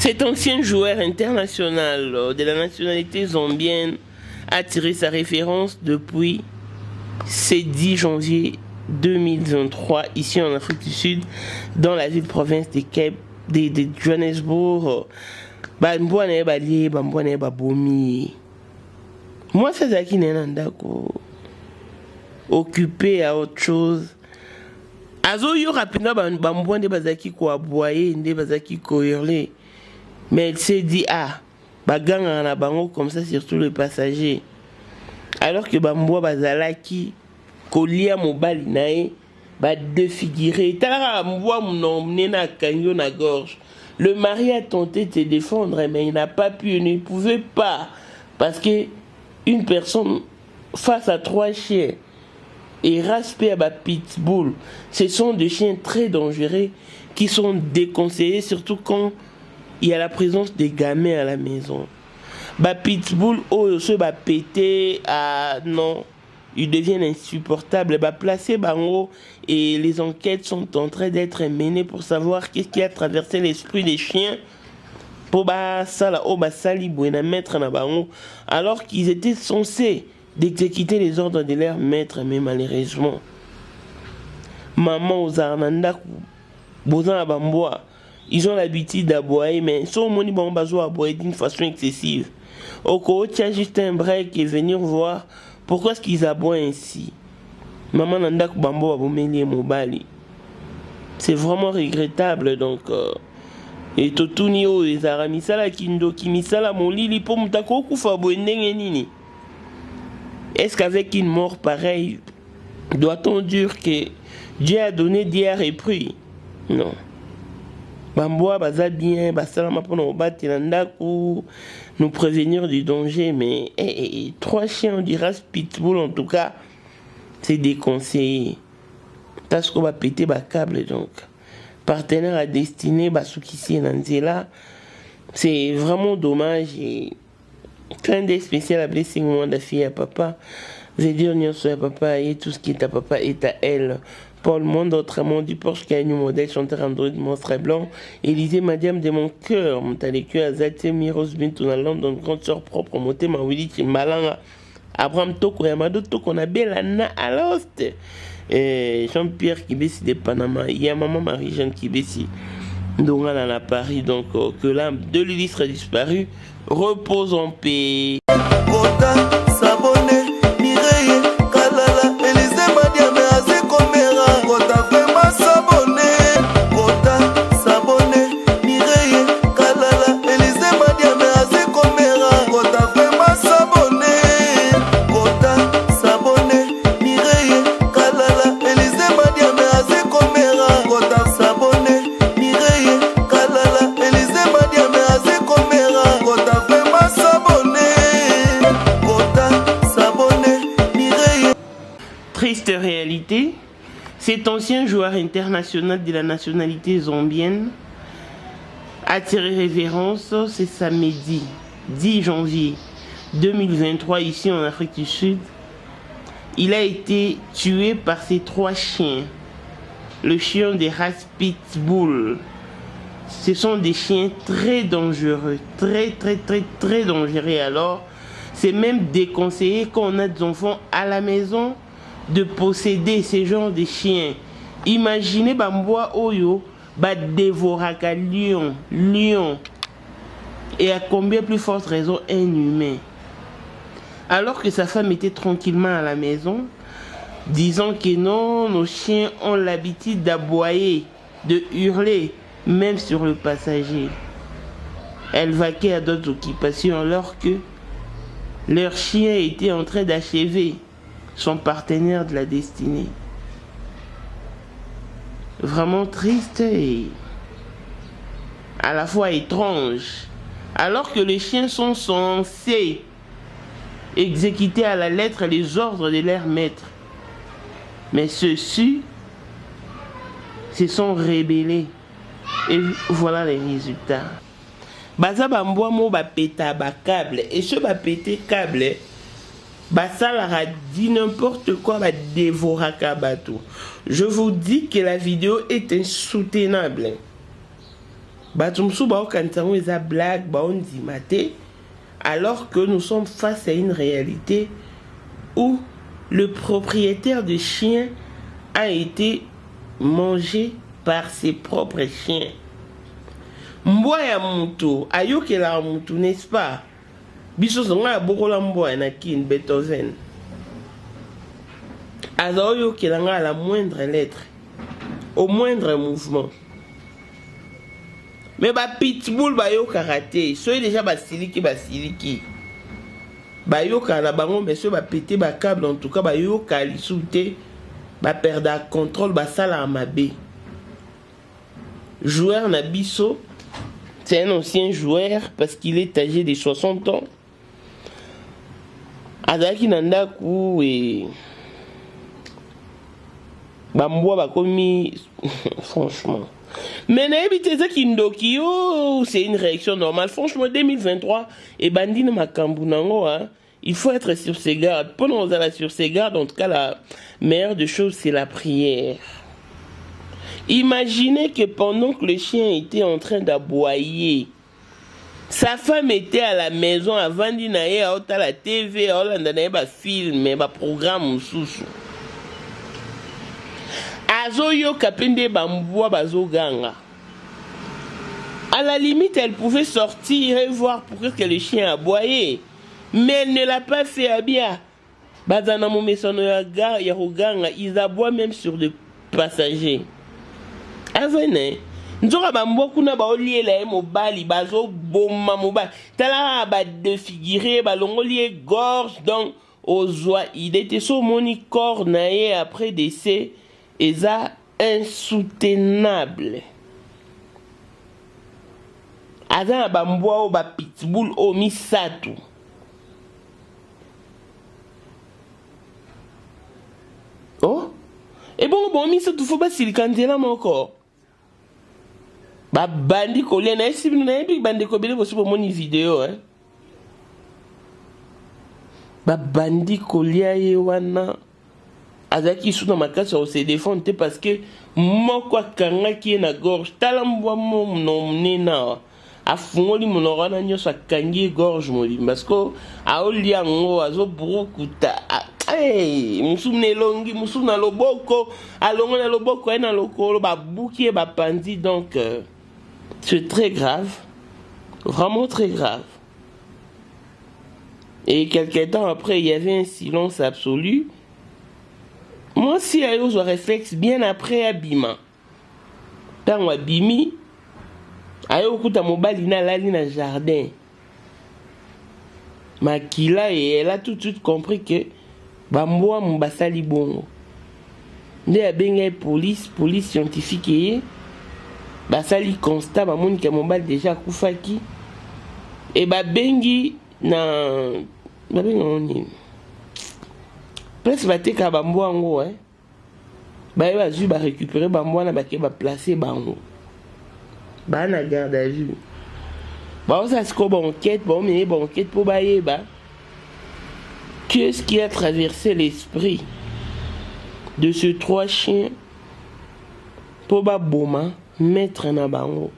Cet ancien joueur international de la nationalité zambienne a tiré sa référence depuis ce 10 janvier 2023 ici en Afrique du Sud, dans la ville-province de Johannesburg. Moi, c'est ça qui n'est occupé à autre chose. Azo yo rapidement bambouane de bazaki ko aboyer, de bazaki ko hurler. Mais elle s'est dit baganga na bango comme ça surtout les passagers. Alors que bamboa bazalaki kolia mobali nae ba défiguré. Tala mboa mnomné na kanyo na gorge. Le mari a tenté de se défendre mais il n'a pas pu, il ne pouvait pas parce que une personne face à 3 chiens et raspé à pitbull, ce sont des chiens très dangereux qui sont déconseillés surtout quand il y a la présence des gamins à la maison. Pitbull se péter non, ils deviennent insupportables. Placé bango et les enquêtes sont en train d'être menées pour savoir qu'est-ce qui a traversé l'esprit des chiens pour mettre na bango alors qu'ils étaient censés d'exécuter les ordres de leur maître, mais malheureusement maman aux arnanda bozan bamboa ils ont l'habitude d'aboyer, mais son moni bon bazo aboyer d'une façon excessive. Oko tient juste un break et venir voir pourquoi est-ce qu'ils aboient ainsi. Maman nanda bamboa bomeli mobali. C'est vraiment regrettable donc et totuni o ezara misala kindo kimisala molili po mutako kufa boendenge nini. Est-ce qu'avec une mort pareille doit-on dire que Dieu a donné, Dieu a repris? Non. Bamboa baza bien, basalama pour nous prévenir du danger, mais 3 chiens, on dira pitbull en tout cas, c'est déconseillé. Parce qu'on va péter bas câble donc. Partenaire à destiné, Basukisi et Nanzela, c'est vraiment dommage et clin d'œil spécial à blessing moi de fille à papa. Je vais dire non sur papa et tout ce qui est à papa est à elle. Paul Monde, autrement du Porsche qui a un modèle chanteur Android monstre blanc. Élisée Madiam de mon cœur, mon talécu Azate Miros Bintou na London, grande sœur propre, monté ma Willy Malanga. Abraham Toko Yamado Toko na Belana à l'ost. Jean-Pierre Kibesi de Panama. Il y a maman Marie-Jeanne Kibesi. Donc à Paris, donc que l'âme de l'illustre disparu repose en paix. Triste réalité, cet ancien joueur international de la nationalité zambienne a tiré révérence ce samedi 10 janvier 2023 ici en Afrique du Sud. Il a été tué par ses 3 chiens, le chien des races pitbull. Ce sont des chiens très dangereux, très dangereux. Alors, c'est même déconseillé quand on a des enfants à la maison de posséder ces genres de chiens. Imaginez bamboa oyo dévoraka lion et à combien plus forte raison un humain. Alors que sa femme était tranquillement à la maison, disant que non, nos chiens ont l'habitude d'aboyer, de hurler, même sur le passager. Elle vaquait à d'autres occupations alors que leur chien était en train d'achever son partenaire de la destinée. Vraiment triste et à la fois étrange. Alors que les chiens sont censés exécuter à la lettre les ordres de leur maître. Mais ceux-ci se sont rébellés. Et voilà les résultats. Baza bamboa mo ba peta ba câble. Et ce ba pété câble, ça leur a dit n'importe quoi, dévoraka bateau. Je vous dis que la vidéo est insoutenable. Batumsu bao kantango eza blague bao ndimate, alors que nous sommes face à une réalité où le propriétaire de chien a été mangé par ses propres chiens. Mbwa ya mutu ayokela mutu, n'est-ce pas? Biso zonga bokola mbwa na kin Beethoven. Aza yokela nga à la moindre lettre, au moindre mouvement. Mais ba pitbull ba yo karaté, soy déjà basiliki. Ba yo kana bango mais so ba pété ba câble, en tout cas ba yo kali souté, ba perdre contrôle ba sala mabe. Joueur na biso, c'est un ancien joueur parce qu'il est âgé de 60 ans. Azaki nandaku et bambwa bakomi franchement. Mais c'est une réaction normale. Franchement, 2023, et Bandine Makambu Nango, hein, il faut être sur ses gardes. Pendant qu'on est sur ses gardes, en tout cas, la meilleure des choses, c'est la prière. Imaginez que pendant que le chien était en train d'aboyer, sa femme était à la maison avant d'inaye à la TV, à la film, à programme sous. Azoyo kapende bambua bazoganga. À la limite, elle pouvait sortir et voir pourquoi que le chien aboyait. Mais elle ne l'a pas fait à bien. Bazana momesono ya roganga, ils aboient même sur des passagers. Avene. Nzora bambua kuna ba olie la mobali bazo bomma mobali. Tala ba défiguré ba longolie gorge donc aux oies. Il était sur moni corps naé après décès. Et ça, insoutenable. Aza bambwa o ba pitbull o misatu. Oh? Et bon, misatu faut pas silikandela moko. Ba bandi kolé na esi na epi bandi ko bele bosi bo moni vidéo hein. Ba bandi kolia ye wana. Azaki sous makasi au se défendre parce que moko kanga qui est na gorge talambwa mo nena afungoli monora nyoso akangi gorge moli parce que aoli ango azo brokuta musumne longi musuna loboko alongo na loboko na lokolo ba buki ba pandi donc c'est très grave, vraiment très grave. Et quelques temps après il y avait un silence absolu. Moi aussi, j'ai eu un réflexe bien après Abima. Quand Abimi, j'ai eu un mobile dans le jardin. Makila, et elle a tout de suite compris que Bamboa Mbasali Bongo. Il y a bien police scientifique. Basali constat, Bamoni qui a mobile déjà Koufaki. Et Babengi, na. Babengi, place va te ka bambwa ngo hein. Ba va ju ba récupérer bambwa na ba ke ba placer bango. Ba na garde à vue. Ba ça c'est quoi enquête, mais enquête pour ba yeba. Qu'est-ce qui a traversé l'esprit de ces trois chiens pour ba boma mettre na bango.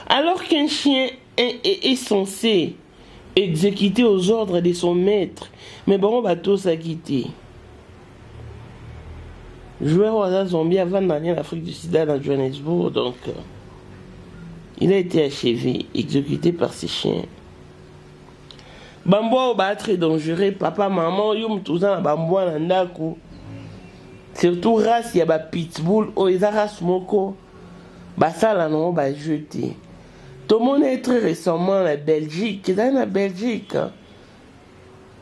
Alors qu'un chien est censé exécuter aux ordres de son maître, mais bon bateau s'est quitté. Joueur au zombie avant d'aller en Afrique du Sud à Johannesburg, donc il a été achevé, exécuté par ses chiens. Bamboa va très dangereux, papa, maman, yum tout ça, bamboa nandako. Surtout race, il y a ba pitbull, oh ils race moko, bah ça là non, bah jeté. Tout le monde est très récemment en Belgique, dans la Belgique.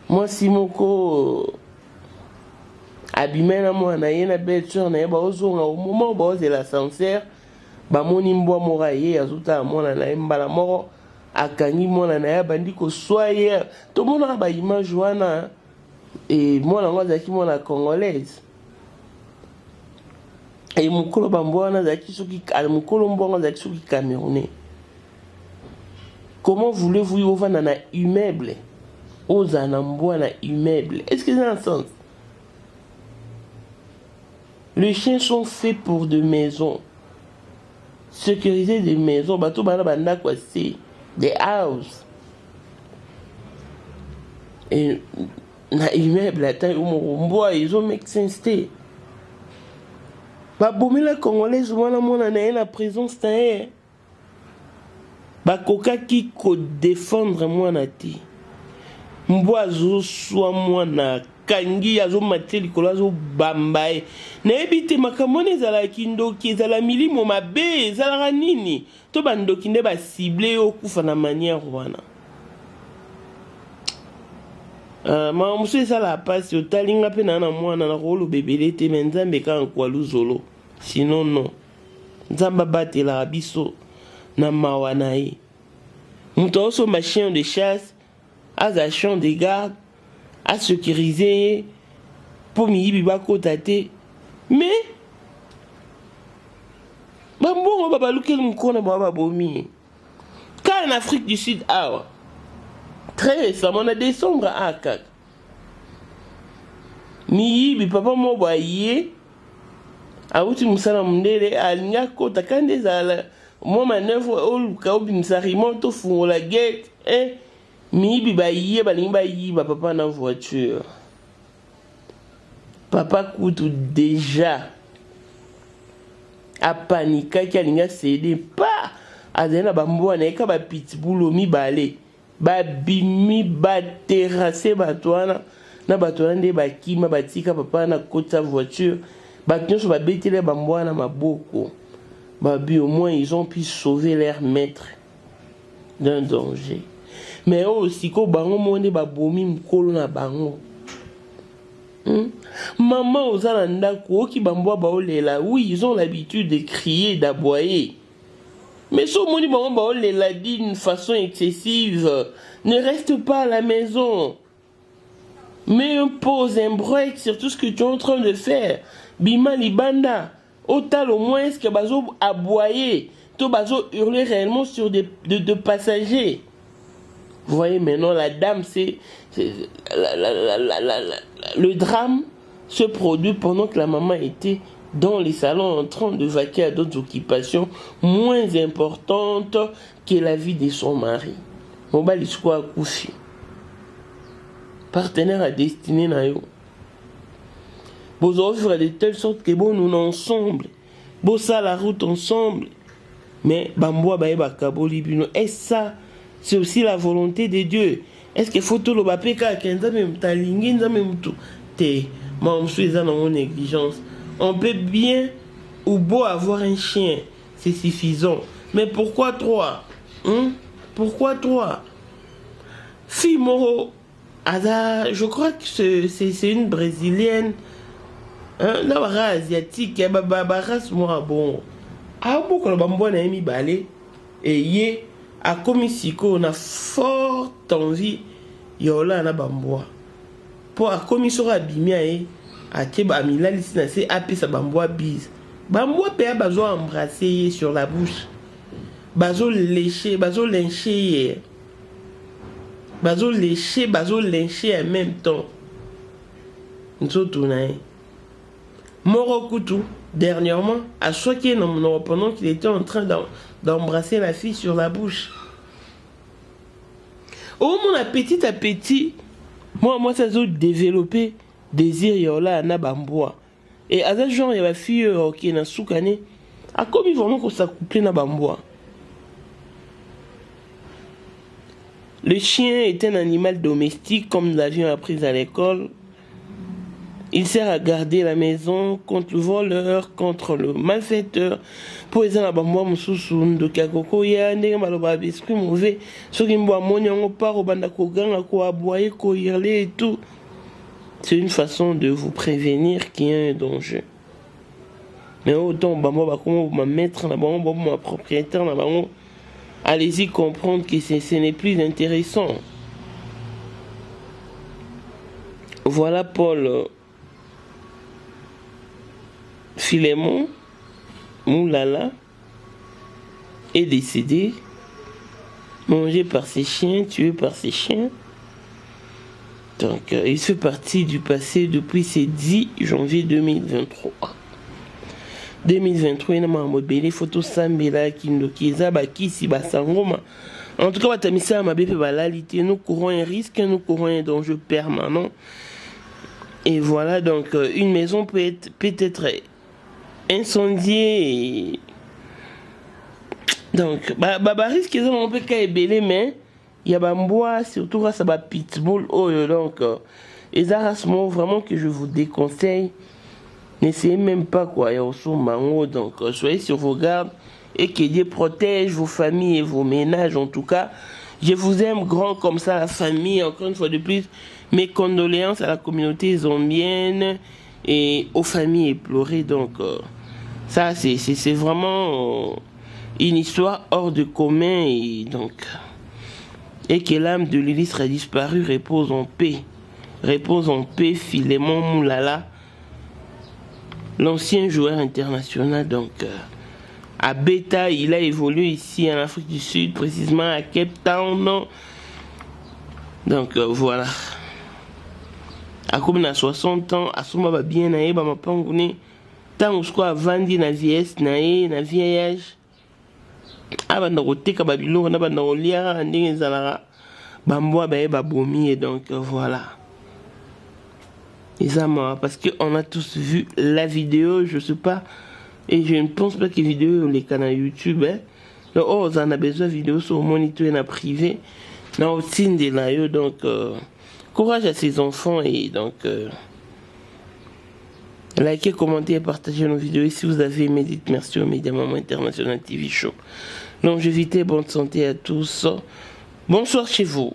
Moi si moko abimé na moi na yena belle soeur na ba ozonga au moment où c'est l'ascenseur ba moni mbwa moraye azuta mona na mbala moko akangi mona na ya bandi ko soyer to mona ba image wana et mona ngoza ki mona congolaise et mukolo ba mbwa na zaki soki al mukolo mbwa ngoza zaki soki camerounais. Comment voulez-vous y ouvrir na immeuble oza na mbwa na immeuble? Est-ce que c'est un sens? Les chiens sont faits pour de maisons. sécuriser des maisons, bateau bana banda quoi c'est des houses. Et na immeuble attends umbo ils ont make sense té. Ba bomila congolaise wana mona na la présence ta. Ba koka ki ko défendre mwana ti. Mbo azo swa mwana kangi azo maté likolo azo bambaye. Na ebite makamone zala kindoki ezala milimo mabe ezala nini. To bandoki nde ba cibler okufa na manière wana. Ma musu sala passe otalinga pe na mwana na rolo bebele te menzambe ka kwa luzolo. Sinon non. Nzamba batela biso na mawana ye. Muto oso chien de chasse, à champ de garde, à sécuriser pour miyibi bako tate. Mais bambo baba lukel mukona baba bomi. Quand en Afrique du Sud très récemment en décembre à Kak. Miyibi papa mo boye auti musala mundele alinga kota kande zala mo manœuvre oluka obimisari moto fungola gate miyibi bayiye balingi bayiba papa na voiture. Papa kutu déjà a panika ki alinga cédé pas azena bambo na eka ba pitbull mibale ba bimi ba terrasser batwana na batwana nde bakima batika papa na kota voiture batonso ba betele bambo na maboko babi au moins ils ont pu sauver leur maître d'un danger. Mais aussi ko bango monde ba bomi mkolo na bango. Maman ozala ndako ki bambo ba olela, oui ils ont l'habitude de crier, d'aboyer. Mais si moni bango ba olela d'une façon excessive, ne reste pas à la maison. Mets un pause, un break sur tout ce que tu es en train de faire. Bima libanda, autal au moins est-ce que bazo aboyer, to bazo hurler réellement sur de passagers. Vous voyez maintenant la dame, c'est le drame se produit pendant que la maman était dans les salons en train de vaquer à d'autres occupations moins importantes que la vie de son mari. Mobile soit couché. Partenaire à destinée na yo. Vous offrez de telle sorte que bon nous ensemble. Bon ça la route ensemble. Mais bamboa bae bakaboli bino. Et ça c'est aussi la volonté de Dieu. Est-ce que faut tout le bapeka kenza même talingi nza même tout te moi je suis dans mon négligence. On peut bien ou beau avoir un chien, c'est suffisant. Mais pourquoi trois? Pourquoi trois? Fille Moro, je crois que c'est une brésilienne. La race asiatique, race moi bon. Ah beaucoup le bambo na emi balé et yé a commis siko on a forte envie yola na bamboa. Pour a commis sur abimia et a teba milali si na se api sa bamboa bise. Bamboa pe a bazo embrasser sur la bouche. Bazo lécher, bazo lyncher. Bazo lécher, bazo lyncher en même temps. Nsoto na e. Moro Kutu, dernièrement, a choqué pendant qu'il était en train d'embrasser la fille sur la bouche. Au moment petit à petit, moi ça a développé désir yola na bamboa. Et à ce genre, il y a une fille qui est dans soukane, a comme vraiment qu'on s'accouplait na bamboa. Le chien est un animal domestique, comme nous l'avions appris à l'école. Il sert à garder la maison contre le voleur, contre le malfaiteur. Pour les gens, moi, je de kakoko ya ndenge maloba biscuit mauvais. Ceux qui me moni on part au banda ko ganga ko aboyer ko hurler et tout. C'est une façon de vous prévenir qu'il y a un danger. Mais autant bambo ba comment ma maître na bambo ma propriétaire na bambo. Allez-y comprendre que ce n'est plus intéressant. Voilà Paul Philémon Moulala est décédé, mangé par ses chiens, tué par ses chiens. Donc, il fait partie du passé depuis ce 10 janvier 2023. 2023 na mambo belé photo sambela kindoki eza bakisi basangoma. En tout cas batamisa mabe pe balalité, nous courons un risque, nous courons un danger permanent. Et voilà, donc une maison peut être incendiée. Donc risque eza on peut ka belé, mais il y a bambois surtout grâce à ba pitbull donc eza rassement vraiment que je vous déconseille. N'essayez même pas quoi, donc soyez sur vos gardes et que Dieu protège vos familles et vos ménages. En tout cas, je vous aime grand comme ça, la famille. Encore une fois de plus, mes condoléances à la communauté zambienne et aux familles éplorées. Donc ça c'est vraiment une histoire hors de commun et donc que l'âme de Lily sera disparue, repose en paix, Philémon Moulala, l'ancien joueur international. Donc à Beta, il a évolué ici en Afrique du Sud, précisément à Cape Town. Donc voilà. À comme à 60 ans, à son baba bien naé, ba mapangune, tant ou quoi vandi na vieillesse naé, na vieillage. Abanda koteka babilo na banda olia ndenge zalara. Bamboa ba babomi et donc voilà. Parce qu'on a tous vu la vidéo, je sais pas, et je ne pense pas que les vidéos les canaux YouTube, hein. Donc, on a besoin de vidéos sur moniteur et privé, dans le signe de la donc courage à ces enfants et donc likez, commentez et partagez nos vidéos. Et si vous avez aimé, dites merci au Média Maman International TV Show. Longévité, bonne santé à tous. Bonsoir chez vous.